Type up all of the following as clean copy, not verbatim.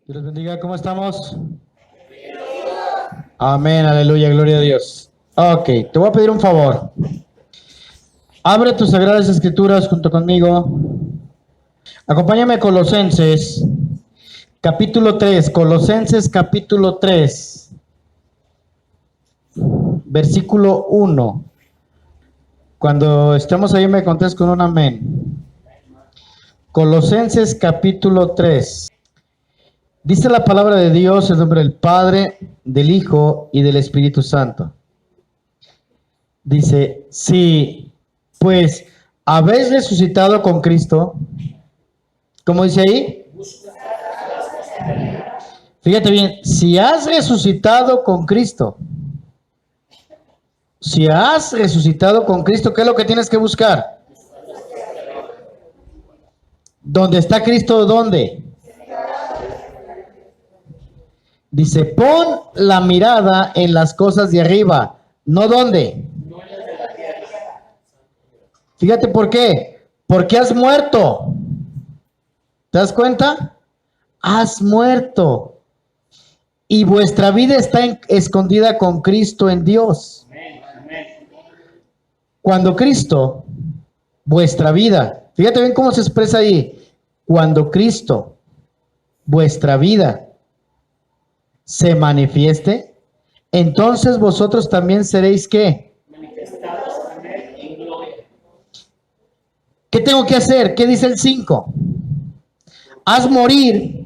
Dios les bendiga, ¿cómo estamos? Amén, aleluya, gloria a Dios. Ok, te voy a pedir un favor. Abre tus sagradas escrituras junto conmigo. Acompáñame a Colosenses, capítulo 3. Colosenses, capítulo 3, versículo 1. Cuando estemos ahí me contestes con un amén. Colosenses, capítulo 3. Dice la palabra de Dios en nombre del Padre, del Hijo y del Espíritu Santo. Dice, si pues habéis resucitado con Cristo, ¿cómo dice ahí? Fíjate bien, si has resucitado con Cristo, ¿qué es lo que tienes que buscar? ¿Dónde está Cristo? ¿Dónde? Dice, pon la mirada en las cosas de arriba, ¿no dónde? Fíjate por qué. Porque has muerto. ¿Te das cuenta? Has muerto. Y vuestra vida está escondida con Cristo en Dios. Cuando Cristo, vuestra vida, fíjate bien cómo se expresa ahí. Cuando Cristo, vuestra vida, se manifieste, entonces vosotros también seréis ¿qué? Manifestados en gloria. ¿Qué tengo que hacer? ¿Qué dice el 5? Haz morir,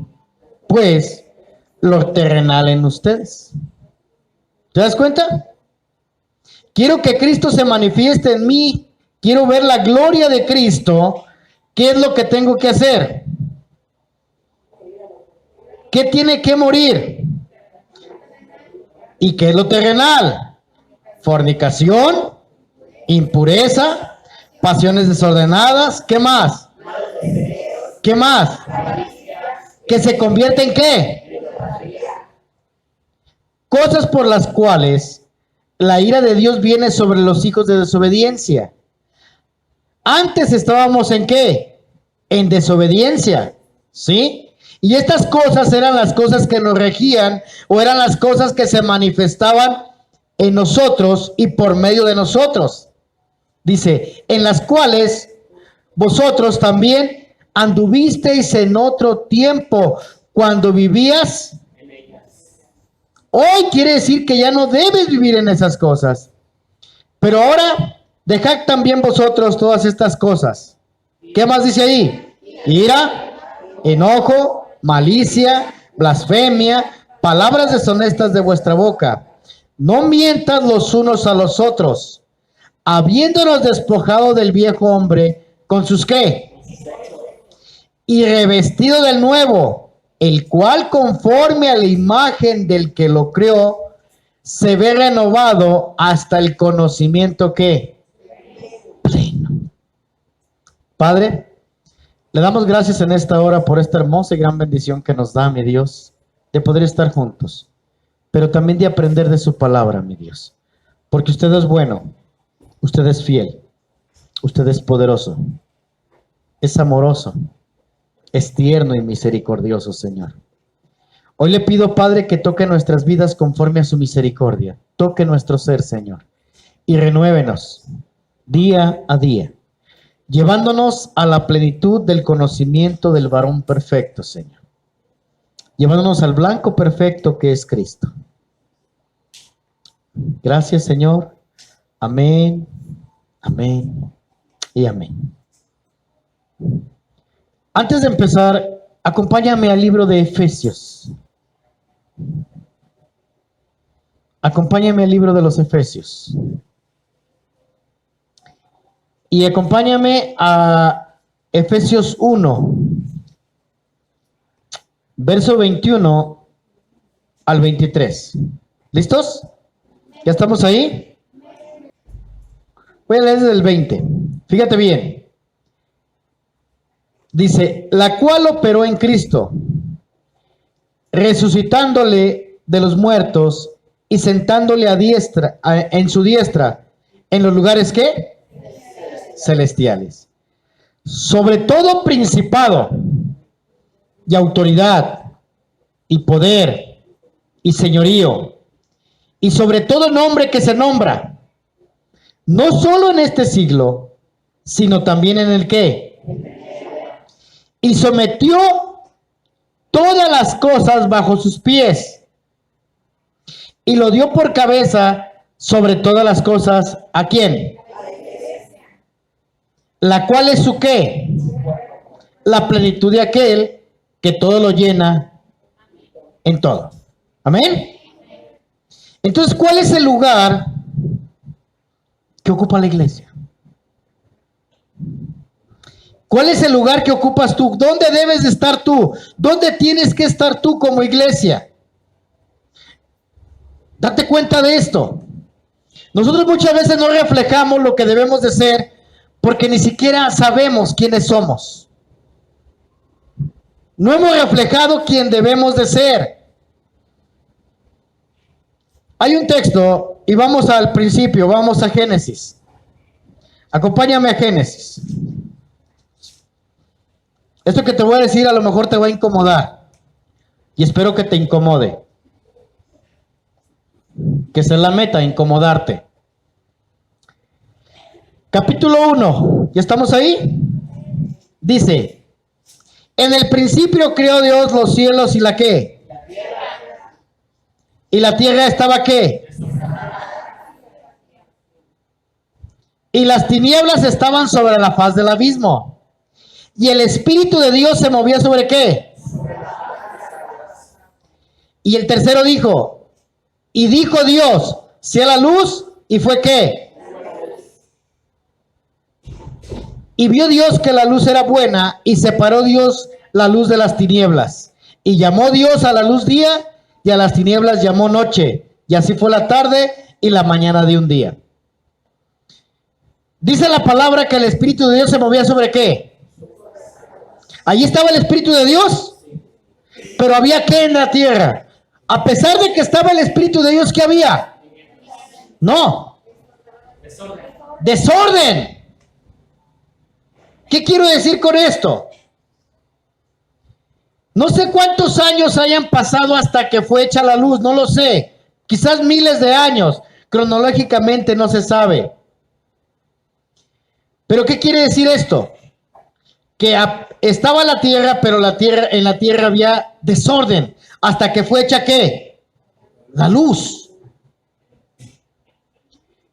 pues, lo terrenal en ustedes. ¿Te das cuenta? Quiero que Cristo se manifieste en mí. Quiero ver la gloria de Cristo. ¿Qué es lo que tengo que hacer? ¿Qué tiene que morir? ¿Y qué es lo terrenal? Fornicación, impureza, pasiones desordenadas. ¿Qué más? ¿Qué más? ¿Que se convierte en qué? Cosas por las cuales la ira de Dios viene sobre los hijos de desobediencia. Antes estábamos ¿en qué? En desobediencia, ¿sí? Y estas cosas eran las cosas que nos regían o eran las cosas que se manifestaban en nosotros y por medio de nosotros. Dice, en las cuales vosotros también anduvisteis en otro tiempo cuando vivías. Hoy quiere decir que ya no debes vivir en esas cosas. Pero ahora dejad también vosotros todas estas cosas. ¿Qué más dice ahí? Ira, enojo, malicia, blasfemia, palabras deshonestas de vuestra boca. No mientas los unos a los otros, habiéndonos despojado del viejo hombre con sus ¿qué? Y revestido del nuevo, el cual conforme a la imagen del que lo creó, se ve renovado hasta el conocimiento ¿qué? Pleno. Padre, le damos gracias en esta hora por esta hermosa y gran bendición que nos da, mi Dios, de poder estar juntos, pero también de aprender de su palabra, mi Dios, porque usted es bueno, usted es fiel, usted es poderoso, es amoroso, es tierno y misericordioso, Señor. Hoy le pido, Padre, que toque nuestras vidas conforme a su misericordia, toque nuestro ser, Señor, y renuévenos día a día, llevándonos a la plenitud del conocimiento del varón perfecto, Señor. Llevándonos al blanco perfecto que es Cristo. Gracias, Señor. Amén, amén y amén. Antes de empezar, acompáñame al libro de Efesios. Acompáñame al libro de los Efesios. Y acompáñame a Efesios 1, verso 21 al 23. ¿Listos? ¿Ya estamos ahí? Voy a leer desde el 20. Fíjate bien. Dice, la cual operó en Cristo, resucitándole de los muertos y sentándole en su diestra, en los lugares ¿qué? Celestiales, sobre todo principado y autoridad y poder y señorío, y sobre todo nombre que se nombra, no solo en este siglo, sino también en el que. Y sometió todas las cosas bajo sus pies, y lo dio por cabeza sobre todas las cosas, ¿a quién? La cual es su qué, la plenitud de aquel que todo lo llena en todo. Amén. Entonces, ¿cuál es el lugar que ocupa la iglesia? ¿Cuál es el lugar que ocupas tú? ¿Dónde debes de estar tú? ¿Dónde tienes que estar tú como iglesia? Date cuenta de esto. Nosotros muchas veces no reflejamos lo que debemos de ser porque ni siquiera sabemos quiénes somos. No hemos reflejado quién debemos de ser. Hay un texto y vamos al principio, vamos a Génesis. Acompáñame a Génesis. Esto que te voy a decir a lo mejor te va a incomodar y espero que te incomode. Que esa es la meta, incomodarte. Capítulo 1, ¿ya estamos ahí? Dice, en el principio creó Dios los cielos y la ¿qué? La tierra. ¿Y la tierra estaba qué? Y las tinieblas estaban sobre la faz del abismo. Y el Espíritu de Dios se movía ¿sobre qué? Y el tercero dijo, y dijo Dios, sea la luz, y fue ¿qué? Y vio Dios que la luz era buena, y separó Dios la luz de las tinieblas. Y llamó Dios a la luz día, y a las tinieblas llamó noche. Y así fue la tarde y la mañana de un día. Dice la palabra que el Espíritu de Dios se movía ¿sobre qué? Allí estaba el Espíritu de Dios. Pero había ¿qué en la tierra? A pesar de que estaba el Espíritu de Dios, ¿qué había? No. Desorden. ¿Qué quiero decir con esto? No sé cuántos años hayan pasado hasta que fue hecha la luz, no lo sé. Quizás miles de años. Cronológicamente no se sabe. ¿Pero qué quiere decir esto? Que estaba la tierra, pero en la tierra había desorden. Hasta que fue hecha ¿qué? La luz.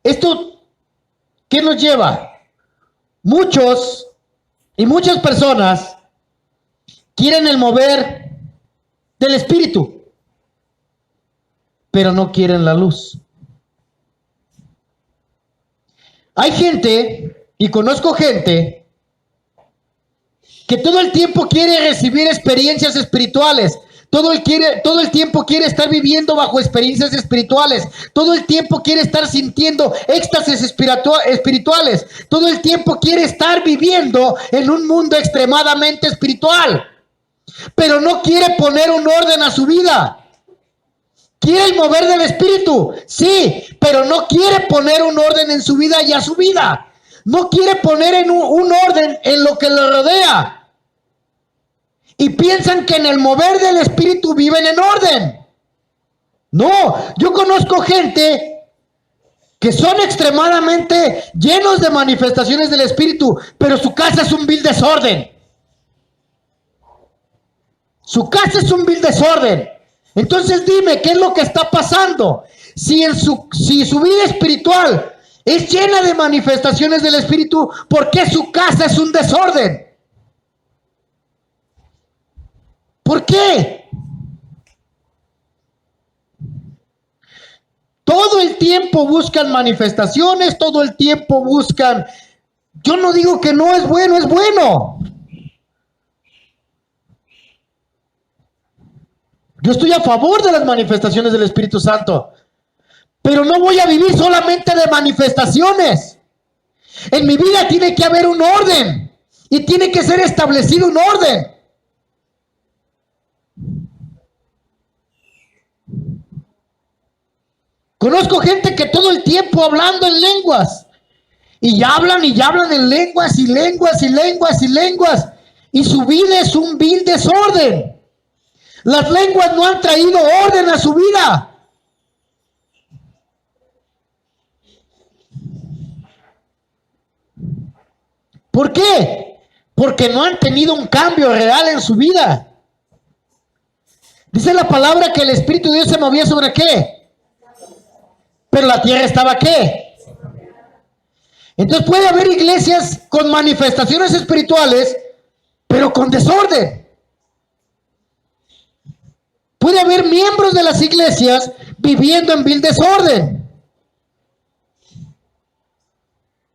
¿Esto qué nos lleva? Muchos y muchas personas quieren el mover del Espíritu, pero no quieren la luz. Hay gente, y conozco gente, que todo el tiempo quiere recibir experiencias espirituales. Todo el tiempo quiere estar viviendo bajo experiencias espirituales. Todo el tiempo quiere estar sintiendo éxtasis espirituales. Todo el tiempo quiere estar viviendo en un mundo extremadamente espiritual. Pero no quiere poner un orden a su vida. Quiere el mover del Espíritu, sí, pero no quiere poner un orden en su vida y a su vida. No quiere poner en un orden en lo que lo rodea. Y piensan que en el mover del Espíritu viven en orden. No, yo conozco gente que son extremadamente llenos de manifestaciones del Espíritu, pero su casa es un vil desorden. Su casa es un vil desorden. Entonces dime, ¿qué es lo que está pasando? Si su vida espiritual es llena de manifestaciones del Espíritu, ¿por qué su casa es un desorden? ¿Por qué? Todo el tiempo buscan manifestaciones, todo el tiempo buscan... Yo no digo que no es bueno, es bueno. Yo estoy a favor de las manifestaciones del Espíritu Santo, pero no voy a vivir solamente de manifestaciones. En mi vida tiene que haber un orden y tiene que ser establecido un orden. Conozco gente que todo el tiempo hablando en lenguas y hablan en lenguas y lenguas y lenguas y lenguas y su vida es un vil desorden. Las lenguas no han traído orden a su vida. ¿Por qué? Porque no han tenido un cambio real en su vida. Dice la palabra que el Espíritu de Dios se movía sobre ¿qué? Pero la tierra estaba ¿qué? Entonces puede haber iglesias con manifestaciones espirituales, pero con desorden. Puede haber miembros de las iglesias viviendo en vil desorden.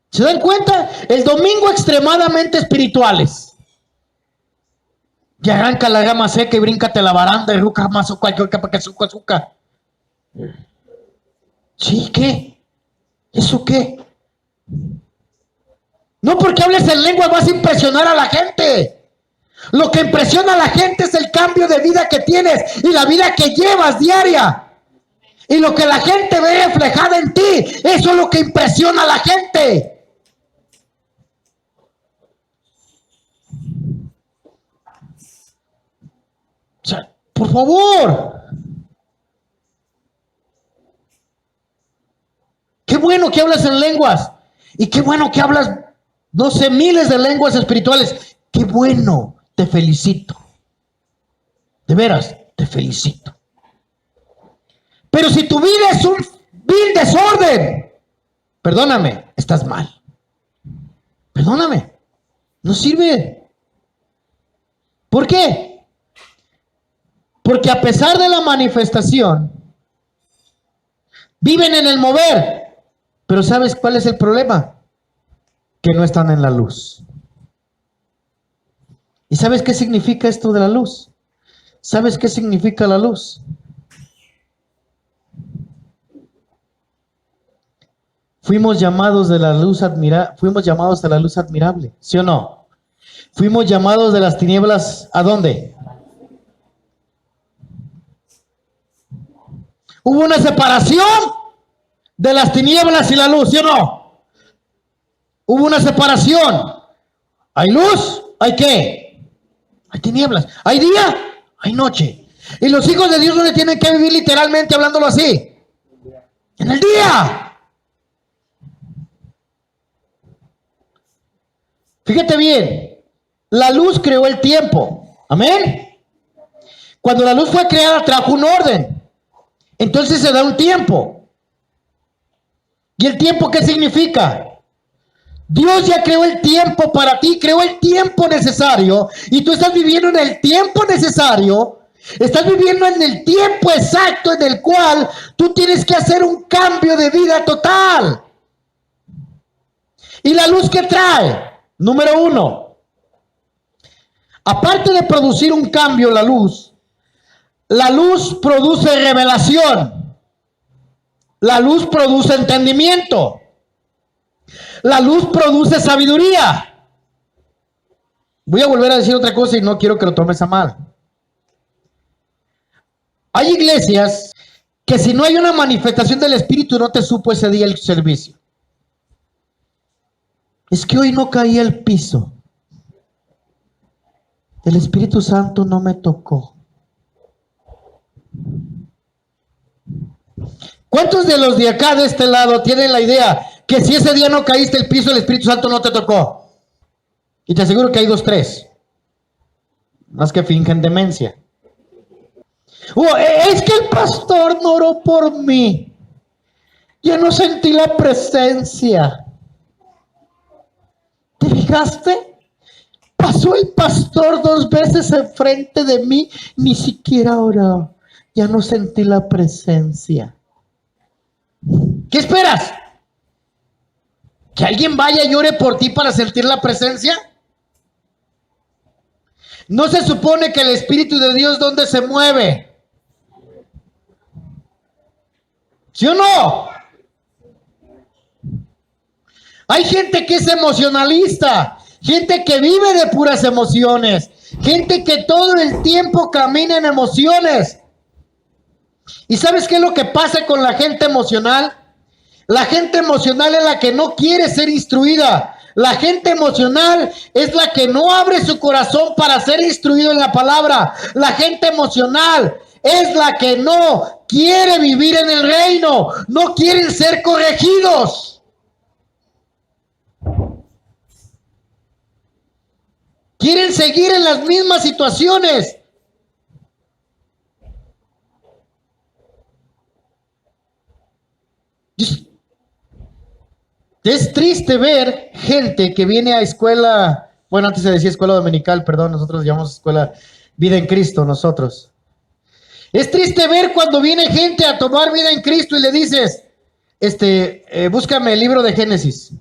¿Se dan cuenta? El domingo extremadamente espirituales. Y arranca la gama seca y bríncate la baranda y ruca más o cualquier capa que azúcar. ¿Sí? ¿Qué? ¿Eso qué? No porque hables en lengua vas a impresionar a la gente. Lo que impresiona a la gente es el cambio de vida que tienes y la vida que llevas diaria. Y lo que la gente ve reflejada en ti, eso es lo que impresiona a la gente. O sea, por favor. Qué bueno que hablas en lenguas. Y qué bueno que hablas, no sé, miles de lenguas espirituales. Qué bueno. Te felicito. De veras, te felicito. Pero si tu vida es un vil desorden, perdóname, estás mal. Perdóname. No sirve. ¿Por qué? Porque a pesar de la manifestación, viven en el mover. Pero ¿sabes cuál es el problema? Que no están en la luz. ¿Y sabes qué significa esto de la luz? ¿Sabes qué significa la luz? Fuimos llamados de la luz fuimos llamados a la luz admirable, ¿sí o no? Fuimos llamados de las tinieblas, ¿a dónde? Hubo una separación de las tinieblas y la luz, ¿sí o no? Hubo una separación. ¿Hay luz? ¿Hay qué? Hay tinieblas. ¿Hay día? Hay noche. Y los hijos de Dios no tienen que vivir literalmente hablándolo así. En el día. Fíjate bien. La luz creó el tiempo. Amén. Cuando la luz fue creada trajo un orden. Entonces se da un tiempo. ¿Y el tiempo qué significa? Dios ya creó el tiempo para ti, creó el tiempo necesario y tú estás viviendo en el tiempo necesario, estás viviendo en el tiempo exacto en el cual tú tienes que hacer un cambio de vida total. ¿Y la luz qué trae? Número 1, aparte de producir un cambio, la luz produce revelación, la luz produce entendimiento. La luz produce sabiduría. Voy a volver a decir otra cosa y no quiero que lo tomes a mal. Hay iglesias que si no hay una manifestación del Espíritu no te supo ese día el servicio. Es que hoy no caía el piso. El Espíritu Santo no me tocó. ¿Cuántos de los de acá de este lado tienen la idea que si ese día no caíste el piso, el Espíritu Santo no te tocó? Y te aseguro que hay 2, 3. Más que fingen demencia. Es que el pastor no oró por mí. Yo no sentí la presencia. ¿Te fijaste? Pasó el pastor 2 veces enfrente de mí, ni siquiera oró. Ya no sentí la presencia. ¿Qué esperas? ¿Que alguien vaya y ore por ti para sentir la presencia? ¿No se supone que el Espíritu de Dios dónde se mueve? ¿Sí o no? Hay gente que es emocionalista, gente que vive de puras emociones, gente que todo el tiempo camina en emociones. ¿Y sabes qué es lo que pasa con la gente emocional? La gente emocional es la que no quiere ser instruida. La gente emocional es la que no abre su corazón para ser instruido en la palabra. La gente emocional es la que no quiere vivir en el reino, no quieren ser corregidos. Quieren seguir en las mismas situaciones. Es triste ver gente que viene a escuela, bueno, antes se decía escuela dominical, perdón, nosotros llamamos escuela Vida en Cristo, nosotros. Es triste ver cuando viene gente a tomar vida en Cristo y le dices, búscame el libro de Génesis.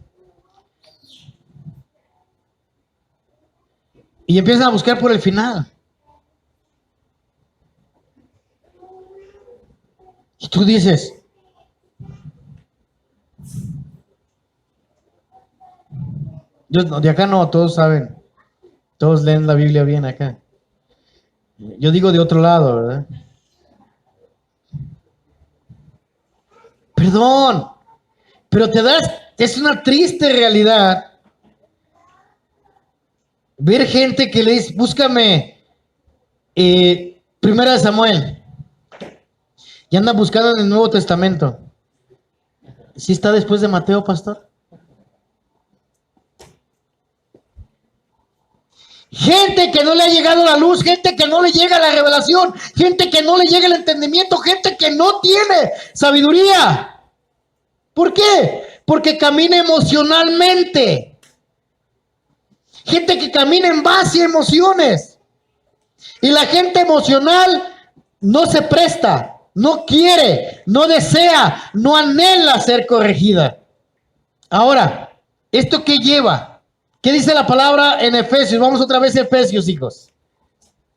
Y empiezan a buscar por el final. Y tú dices, de acá no, todos saben, todos leen la Biblia bien acá. Yo digo de otro lado, ¿verdad? Perdón, pero es una triste realidad ver gente que le dice, búscame Primera de Samuel, y anda buscando en el Nuevo Testamento. ¿Sí está después de Mateo, pastor? Gente que no le ha llegado la luz, gente que no le llega la revelación, gente que no le llega el entendimiento, gente que no tiene sabiduría. ¿Por qué? Porque camina emocionalmente. Gente que camina en base a emociones. Y la gente emocional no se presta, no quiere, no desea, no anhela ser corregida. Ahora, ¿esto qué lleva? ¿Qué dice la palabra en Efesios? Vamos otra vez a Efesios, hijos.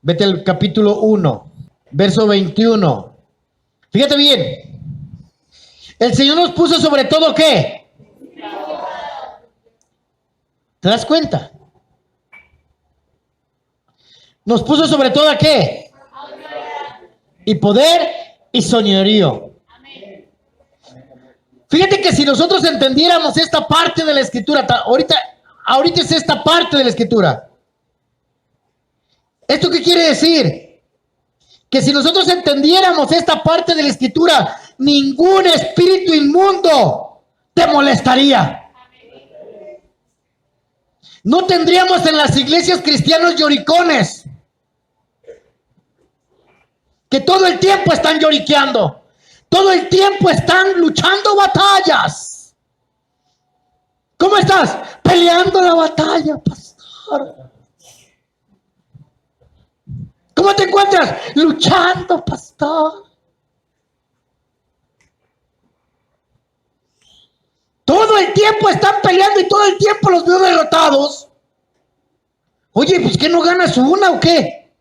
Vete al capítulo 1, verso 21. Fíjate bien. El Señor nos puso sobre todo ¿qué? ¿Te das cuenta? Nos puso sobre todo ¿a qué? Y poder y señorío. Fíjate que si nosotros entendiéramos esta parte de la escritura, ahorita es esta parte de la escritura. ¿Esto qué quiere decir? Que si nosotros entendiéramos esta parte de la escritura, ningún espíritu inmundo te molestaría. No tendríamos en las iglesias cristianos lloricones que todo el tiempo están lloriqueando, todo el tiempo están luchando batallas. ¿Cómo estás? Peleando la batalla, pastor. ¿Cómo te encuentras? Luchando, pastor. Todo el tiempo están peleando y todo el tiempo los veo derrotados. Oye, pues ¿qué no ganas una o qué?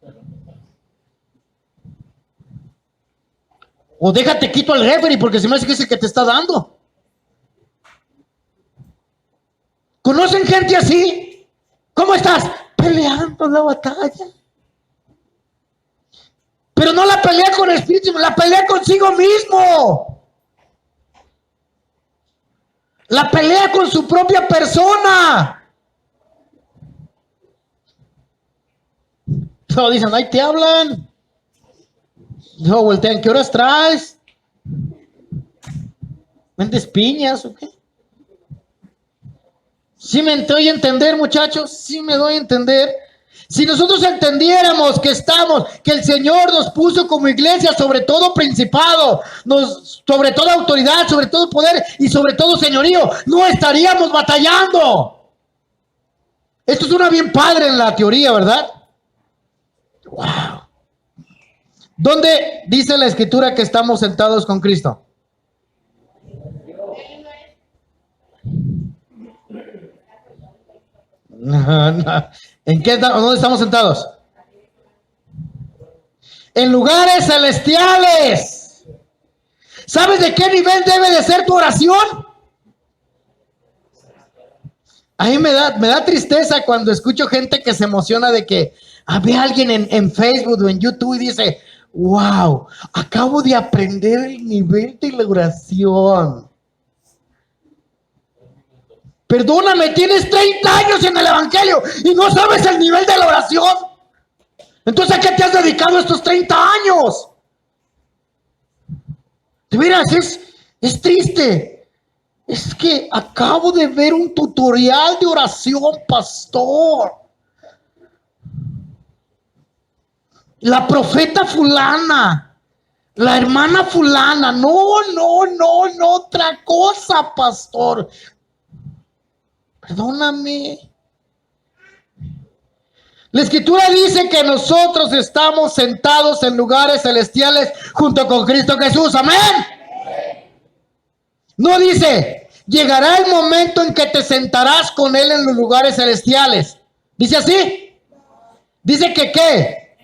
O déjate quito al referee porque se me hace que es el que te está dando. ¿Conocen gente así? ¿Cómo estás? Peleando la batalla. Pero no la pelea con el espíritu, la pelea consigo mismo. La pelea con su propia persona. No, dicen, ahí te hablan. No, voltean, ¿qué horas traes? ¿Vendes piñas o qué? ¿Sí me doy a entender, muchachos? ¿Sí me doy a entender? Si nosotros entendiéramos que el Señor nos puso como iglesia sobre todo principado, sobre toda autoridad, sobre todo poder y sobre todo señorío, no estaríamos batallando. Esto suena bien padre en la teoría, ¿verdad? Wow. ¿Dónde dice la escritura que estamos sentados con Cristo? No. ¿Dónde estamos sentados? En lugares celestiales. ¿Sabes de qué nivel debe de ser tu oración? A mí me da tristeza cuando escucho gente que se emociona de que ve a alguien en Facebook o en YouTube y dice, wow, acabo de aprender el nivel de la oración. Perdóname, tienes 30 años en el evangelio y no sabes el nivel de la oración. Entonces, ¿a qué te has dedicado estos 30 años? De veras, es triste. Es que acabo de ver un tutorial de oración, pastor. La profeta fulana, la hermana fulana. No, otra cosa, pastor. Perdóname. La escritura dice que nosotros estamos sentados en lugares celestiales junto con Cristo Jesús. Amén. No dice, llegará el momento en que te sentarás con Él en los lugares celestiales. ¿Dice así? Dice que ¿qué?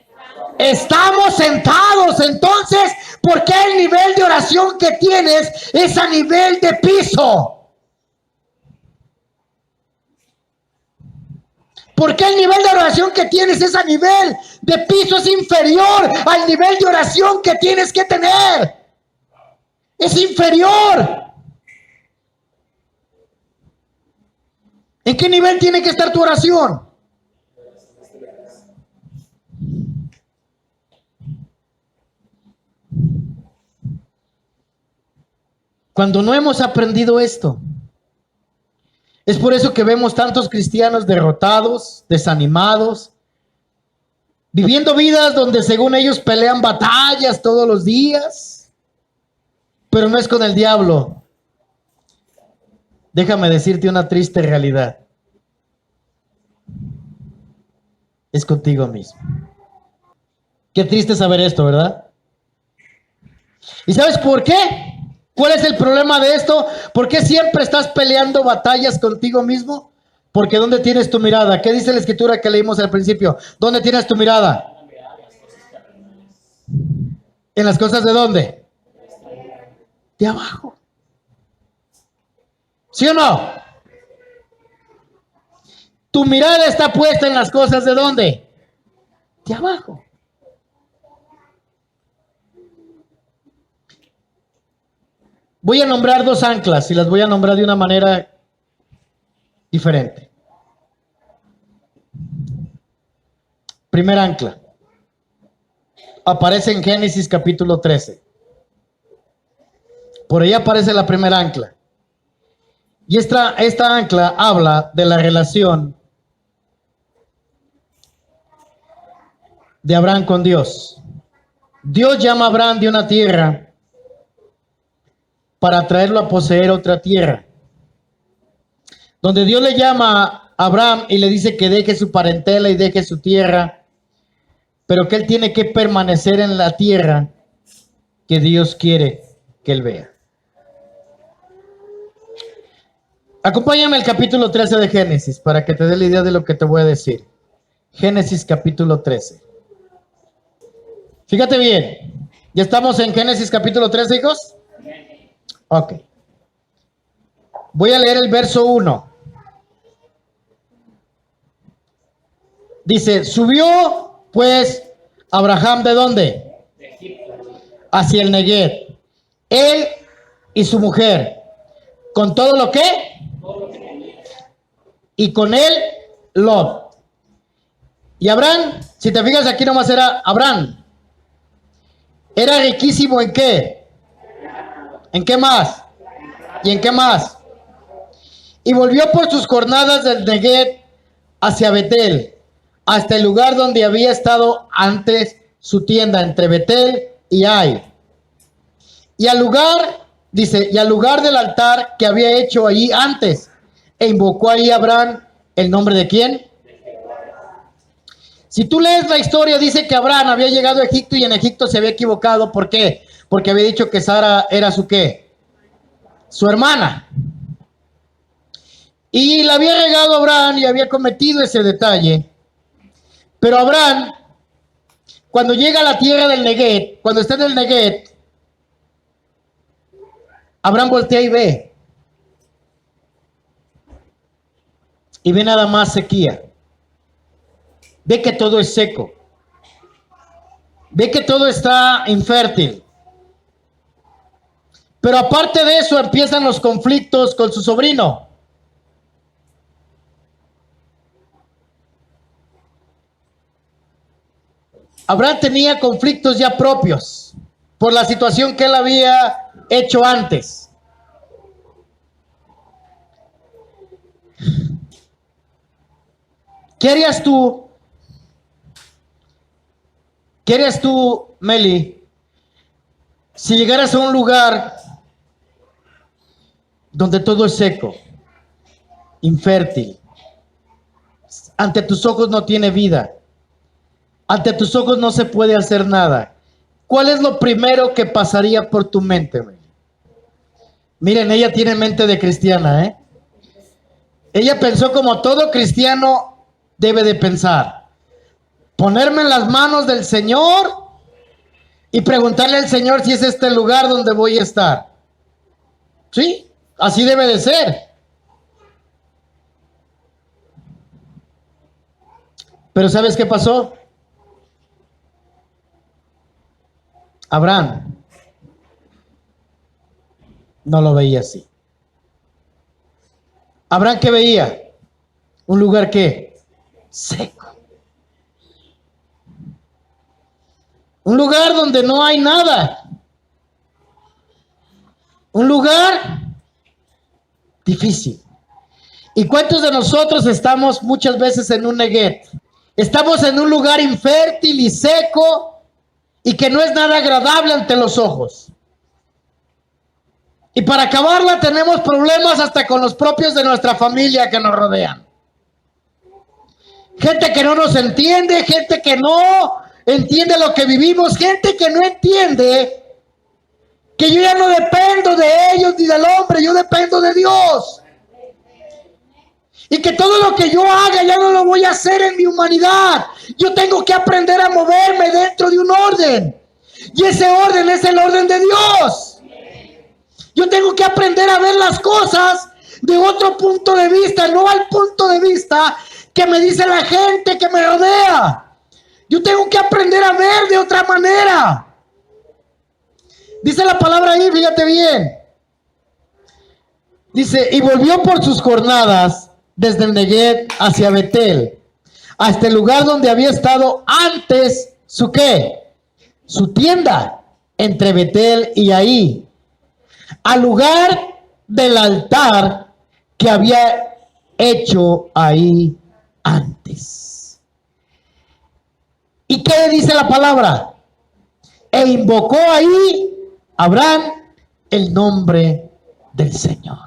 Estamos sentados. Entonces, ¿por qué el nivel de oración que tienes es a nivel de piso? ¿Por qué el nivel de oración que tienes es a nivel de piso? Es inferior al nivel de oración que tienes que tener. Es inferior. ¿En qué nivel tiene que estar tu oración? Cuando no hemos aprendido esto, es por eso que vemos tantos cristianos derrotados, desanimados, viviendo vidas donde según ellos pelean batallas todos los días, pero no es con el diablo. Déjame decirte una triste realidad. Es contigo mismo. Qué triste saber esto, ¿verdad? ¿Y sabes por qué? ¿Cuál es el problema de esto? ¿Por qué siempre estás peleando batallas contigo mismo? Porque ¿dónde tienes tu mirada? ¿Qué dice la escritura que leímos al principio? ¿Dónde tienes tu mirada? ¿En las cosas de dónde? De abajo. ¿Sí o no? Tu mirada está puesta en las cosas de dónde? De abajo. Voy a nombrar dos anclas y las voy a nombrar de una manera diferente. Primer ancla. Aparece en Génesis capítulo 13. Por ahí aparece la primera ancla. Y esta ancla habla de la relación de Abraham con Dios. Dios llama a Abraham de una tierra para traerlo a poseer otra tierra. Donde Dios le llama a Abraham y le dice que deje su parentela y deje su tierra, pero que él tiene que permanecer en la tierra que Dios quiere que él vea. Acompáñame al capítulo 13 de Génesis para que te dé la idea de lo que te voy a decir. Génesis capítulo 13. Fíjate bien. ¿Ya estamos en Génesis capítulo 13, hijos? Ok. Voy a leer el verso 1. Dice, subió pues Abraham ¿de dónde? De Egipto. Hacia el Neguev. Él y su mujer. ¿Con todo lo que? Y con él Lot. Y Abraham, si te fijas aquí nomás era Abraham. Era riquísimo ¿en qué? ¿En qué más? ¿Y en qué más? Y volvió por sus jornadas del Neguev hacia Betel, hasta el lugar donde había estado antes su tienda, entre Betel y Ai. Y al lugar, dice, y al lugar del altar que había hecho allí antes, e invocó ahí Abraham el nombre de ¿quién? Si tú lees la historia, dice que Abraham había llegado a Egipto y en Egipto se había equivocado. ¿Por qué? Porque había dicho que Sara era su ¿qué? Su hermana. Y la había regado Abraham y había cometido ese detalle. Pero Abraham, cuando llega a la tierra del Neguev, cuando está en el Neguev, Abraham voltea y ve. Y ve nada más sequía. Ve que todo es seco. Ve que todo está infértil. Pero aparte de eso empiezan los conflictos con su sobrino. Abraham tenía conflictos ya propios por la situación que él había hecho antes. ¿Qué harías tú? ¿Qué harías tú, Meli, si llegaras a un lugar donde todo es seco, infértil, ante tus ojos no tiene vida, ante tus ojos no se puede hacer nada? ¿Cuál es lo primero que pasaría por tu mente, Meli? Miren, ella tiene mente de cristiana, ¿eh? Ella pensó como todo cristiano debe de pensar: ponerme en las manos del Señor y preguntarle al Señor si es este el lugar donde voy a estar. Sí, así debe de ser. Pero ¿sabes qué pasó? Abraham no lo veía así. ¿Abraham qué veía? Un lugar ¿qué? Seco. Un lugar donde no hay nada. Un lugar difícil. ¿Y cuántos de nosotros estamos muchas veces en un neguet? Estamos en un lugar infértil y seco y que no es nada agradable ante los ojos. Y para acabarla tenemos problemas hasta con los propios de nuestra familia que nos rodean. Gente que no nos entiende, gente que no entiende lo que vivimos, gente que no entiende que yo ya no dependo de ellos ni del hombre, yo dependo de Dios. Y que todo lo que yo haga ya no lo voy a hacer en mi humanidad. Yo tengo que aprender a moverme dentro de un orden. Y ese orden es el orden de Dios. Yo tengo que aprender a ver las cosas de otro punto de vista, no al punto de vista que me dice la gente que me rodea. Yo tengo que aprender a ver de otra manera. Dice la palabra ahí, fíjate bien. Dice, y volvió por sus jornadas desde el Neguev hacia Betel, hasta el lugar donde había estado antes su ¿qué? Su tienda, entre Betel y ahí, al lugar del altar que había hecho ahí antes. ¿Y qué dice la palabra? E invocó ahí Abraham el nombre del Señor.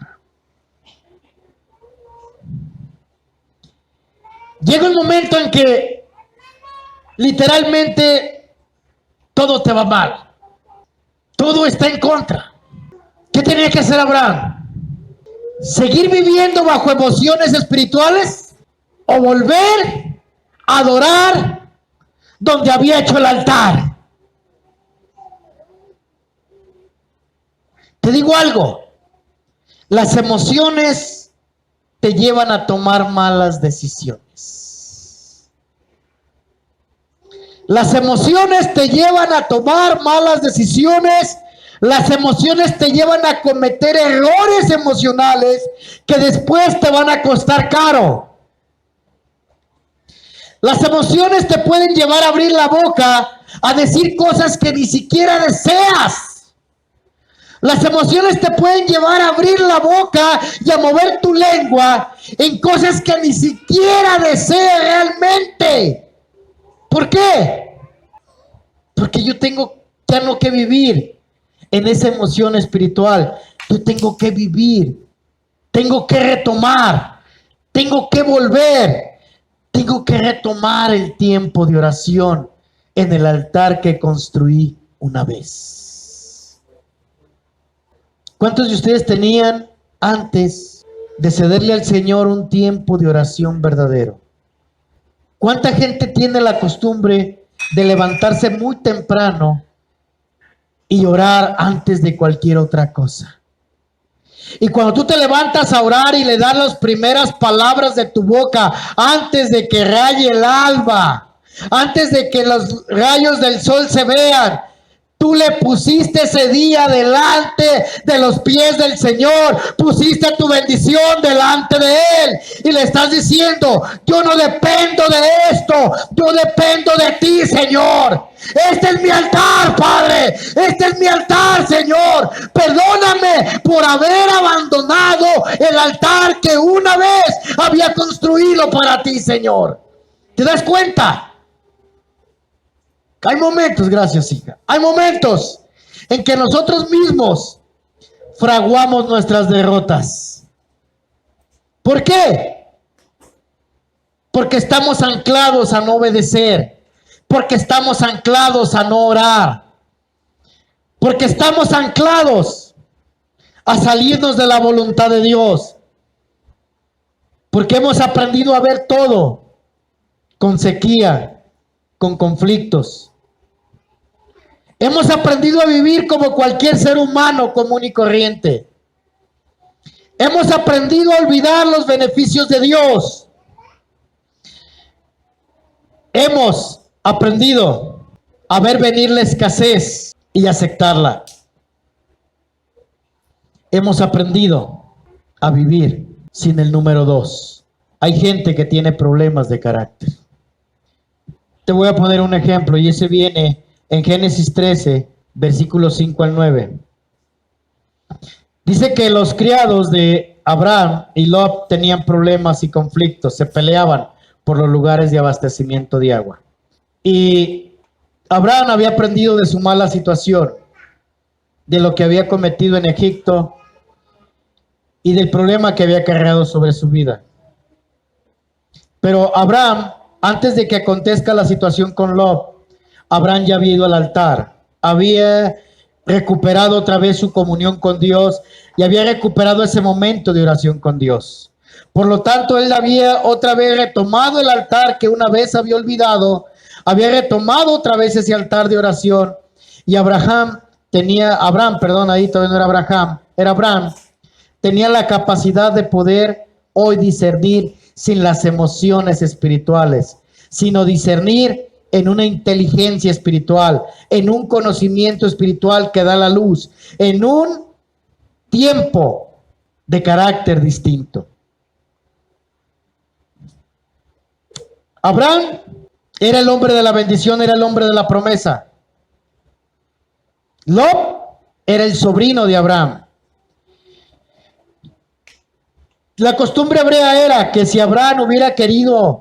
Llega un momento en que literalmente todo te va mal, todo está en contra. ¿Qué tenía que hacer Abraham? ¿Seguir viviendo bajo emociones espirituales o volver a adorar donde había hecho el altar? Te digo algo, las emociones te llevan a tomar malas decisiones. Las emociones te llevan a tomar malas decisiones. Las emociones te llevan a cometer errores emocionales que después te van a costar caro. Las emociones te pueden llevar a abrir la boca a decir cosas que ni siquiera deseas. Las emociones te pueden llevar a abrir la boca y a mover tu lengua en cosas que ni siquiera deseas realmente. ¿Por qué? Porque yo tengo ya no que vivir en esa emoción espiritual. Yo tengo que vivir, tengo que retomar, tengo que volver, tengo que retomar el tiempo de oración en el altar que construí una vez. ¿Cuántos de ustedes tenían antes de cederle al Señor un tiempo de oración verdadero? ¿Cuánta gente tiene la costumbre de levantarse muy temprano y orar antes de cualquier otra cosa? Y cuando tú te levantas a orar y le das las primeras palabras de tu boca antes de que raye el alba, antes de que los rayos del sol se vean, Tú le pusiste ese día delante de los pies del Señor. Pusiste tu bendición delante de Él. Y le estás diciendo, yo no dependo de esto. Yo dependo de ti, Señor. Este es mi altar, Padre. Este es mi altar, Señor. Perdóname por haber abandonado el altar que una vez había construido para ti, Señor. ¿Te das cuenta? Hay momentos, gracias, hija. Hay momentos en que nosotros mismos fraguamos nuestras derrotas. ¿Por qué? Porque estamos anclados a no obedecer. Porque estamos anclados a no orar. Porque estamos anclados a salirnos de la voluntad de Dios. Porque hemos aprendido a ver todo con sequía, con conflictos. Hemos aprendido a vivir como cualquier ser humano común y corriente. Hemos aprendido a olvidar los beneficios de Dios. Hemos aprendido a ver venir la escasez y aceptarla. Hemos aprendido a vivir sin el número 2. Hay gente que tiene problemas de carácter. Te voy a poner un ejemplo y ese viene en Génesis 13, versículos 5 al 9. Dice que los criados de Abraham y Lot tenían problemas y conflictos, se peleaban por los lugares de abastecimiento de agua. Y Abraham había aprendido de su mala situación, de lo que había cometido en Egipto y del problema que había cargado sobre su vida. Pero Abraham, antes de que acontezca la situación con Lot, Abraham ya había ido al altar, había recuperado otra vez su comunión con Dios y había recuperado ese momento de oración con Dios. Por lo tanto, él había otra vez retomado el altar que una vez había olvidado, había retomado otra vez ese altar de oración. Y Abraham, tenía la capacidad de poder hoy discernir sin las emociones espirituales, sino discernir en una inteligencia espiritual, en un conocimiento espiritual que da la luz, en un tiempo de carácter distinto. Abraham era el hombre de la bendición, era el hombre de la promesa. Lot era el sobrino de Abraham. La costumbre hebrea era que si Abraham hubiera querido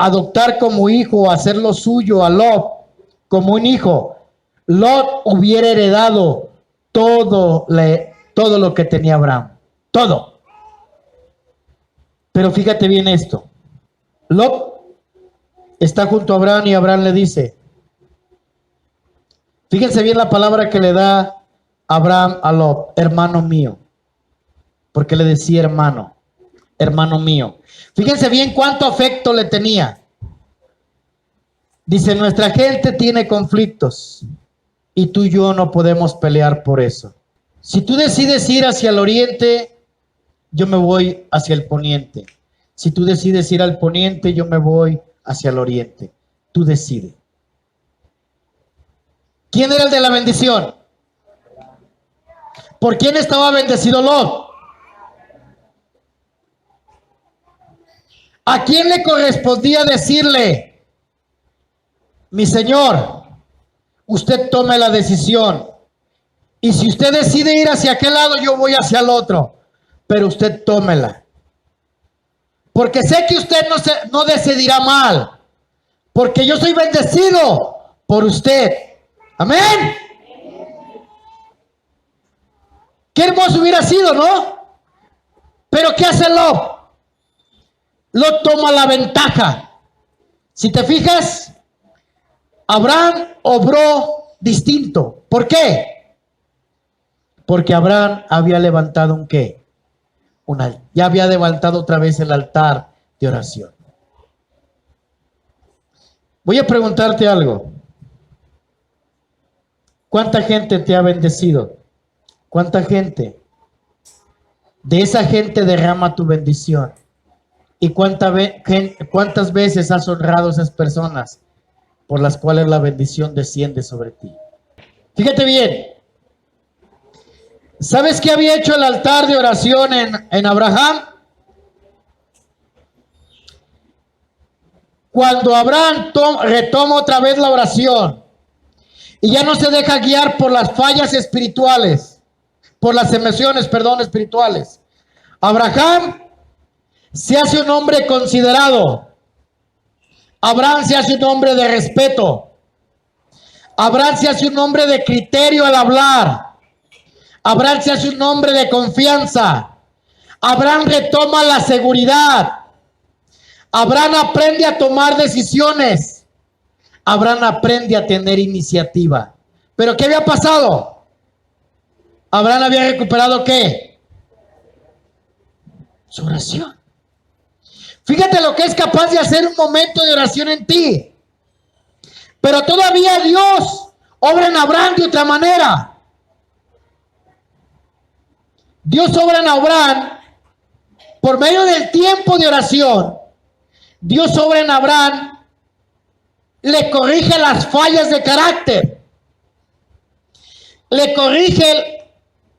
adoptar como hijo o hacer lo suyo a Lot como un hijo, Lot hubiera heredado todo lo que tenía Abraham. Todo. Pero fíjate bien esto. Lot está junto a Abraham y Abraham le dice, fíjense bien la palabra que le da Abraham a Lot, hermano mío. Porque le decía hermano mío. Fíjense bien cuánto afecto le tenía. Dice, nuestra gente tiene conflictos y tú y yo no podemos pelear por eso. Si tú decides ir hacia el oriente, yo me voy hacia el poniente. Si tú decides ir al poniente, yo me voy hacia el oriente. Tú decides. ¿Quién era el de la bendición? ¿Por quién estaba bendecido Lot? ¿A quién le correspondía decirle, mi señor, usted tome la decisión? Y si usted decide ir hacia aquel lado, yo voy hacia el otro. Pero usted tómela. Porque sé que usted no decidirá mal. Porque yo soy bendecido por usted. Amén. Qué hermoso hubiera sido, ¿no? Pero ¿qué hace Lot? Lot toma la ventaja. Si te fijas, Abraham obró distinto. ¿Por qué? Porque Abraham había levantado un ¿qué? Ya había levantado otra vez el altar de oración. Voy a preguntarte algo. ¿Cuánta gente te ha bendecido? ¿Cuánta gente? De esa gente derrama tu bendición. ¿Y cuántas veces has honrado a esas personas por las cuales la bendición desciende sobre ti? Fíjate bien. ¿Sabes qué había hecho el altar de oración en Abraham? Cuando Abraham retoma otra vez la oración y ya no se deja guiar por las fallas espirituales, por las emociones, perdón, espirituales. Abraham se hace un hombre considerado. Abraham se hace un hombre de respeto. Abraham se hace un hombre de criterio al hablar. Abraham se hace un hombre de confianza. Abraham retoma la seguridad. Abraham aprende a tomar decisiones. Abraham aprende a tener iniciativa. ¿Pero qué había pasado? Abraham había recuperado ¿qué? Su oración. Fíjate lo que es capaz de hacer un momento de oración en ti. Pero todavía Dios obra en Abraham de otra manera. Dios obra en Abraham por medio del tiempo de oración. Dios obra en Abraham, le corrige las fallas de carácter, le corrige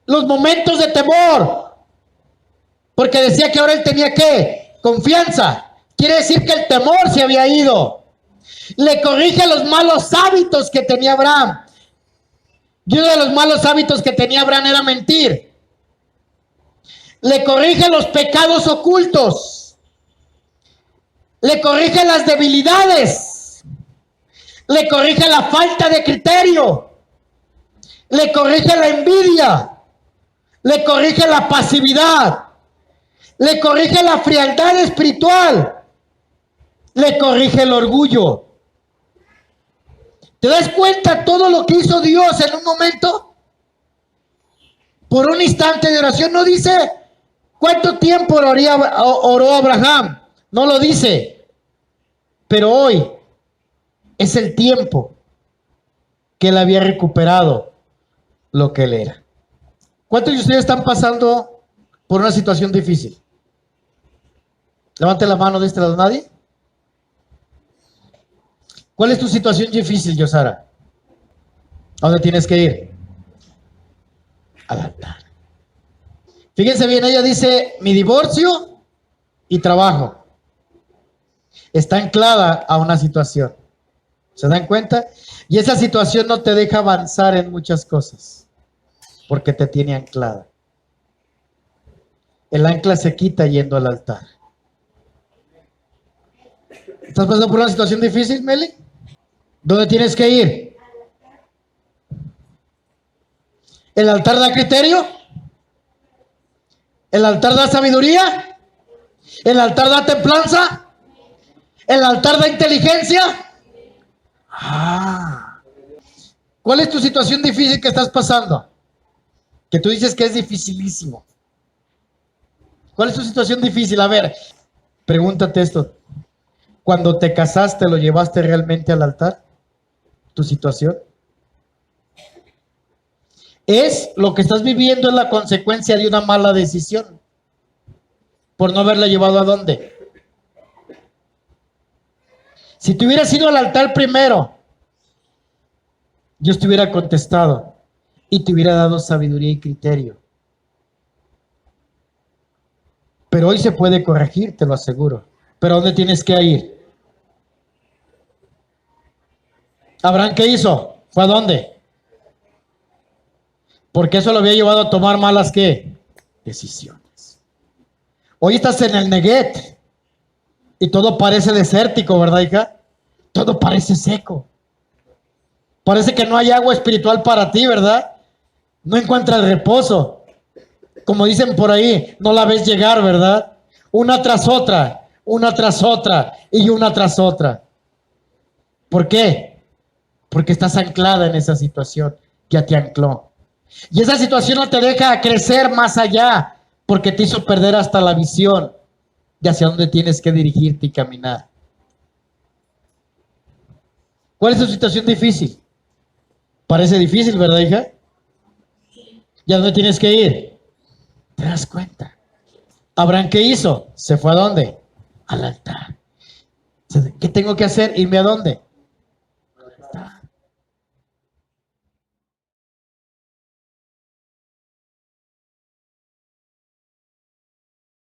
los momentos de temor, porque decía que ahora él tenía ¿qué? Confianza. Quiere decir que el temor se había ido. Le corrige los malos hábitos que tenía Abraham. Y uno de los malos hábitos que tenía Abraham era mentir. Le corrige los pecados ocultos. Le corrige las debilidades. Le corrige la falta de criterio. Le corrige la envidia. Le corrige la pasividad. Le corrige la frialdad espiritual. Le corrige el orgullo. ¿Te das cuenta todo lo que hizo Dios en un momento? Por un instante de oración. No dice cuánto tiempo oró Abraham. No lo dice. Pero hoy es el tiempo que él había recuperado lo que él era. ¿Cuántos de ustedes están pasando por una situación difícil? Levante la mano de este lado. ¿Nadie? ¿Cuál es tu situación difícil, Yosara? ¿A dónde tienes que ir? Al altar. Fíjense bien, ella dice, mi divorcio y trabajo. Está anclada a una situación. ¿Se dan cuenta? Y esa situación no te deja avanzar en muchas cosas, porque te tiene anclada. El ancla se quita yendo al altar. ¿Estás pasando por una situación difícil, Meli? ¿Dónde tienes que ir? ¿El altar da criterio? ¿El altar da sabiduría? ¿El altar da templanza? ¿El altar da inteligencia? ¿Cuál es tu situación difícil que estás pasando? Que tú dices que es dificilísimo. ¿Cuál es tu situación difícil? A ver, pregúntate esto. Cuando te casaste, ¿lo llevaste realmente al altar? ¿Tu situación? ¿Es lo que estás viviendo es la consecuencia de una mala decisión? Por no haberla llevado ¿a dónde? Si te hubieras ido al altar primero, Dios te hubiera contestado y te hubiera dado sabiduría y criterio. Pero hoy se puede corregir, te lo aseguro. ¿Pero dónde tienes que ir? ¿Abraham qué hizo? ¿Fue a dónde? Porque eso lo había llevado a tomar malas ¿qué? Decisiones. Hoy estás en el Neguet y todo parece desértico, ¿verdad, hija? Todo parece seco. Parece que no hay agua espiritual para ti, ¿verdad? No encuentras reposo. Como dicen por ahí, no la ves llegar, ¿verdad? Una tras otra y una tras otra. ¿Por qué? Porque estás anclada en esa situación, ya te ancló. Y esa situación no te deja crecer más allá, porque te hizo perder hasta la visión de hacia dónde tienes que dirigirte y caminar. ¿Cuál es tu situación difícil? Parece difícil, ¿verdad, hija? ¿Y a dónde tienes que ir? ¿Te das cuenta? ¿Abraham qué hizo? ¿Se fue a dónde? Al altar. ¿Qué tengo que hacer? ¿Irme a dónde?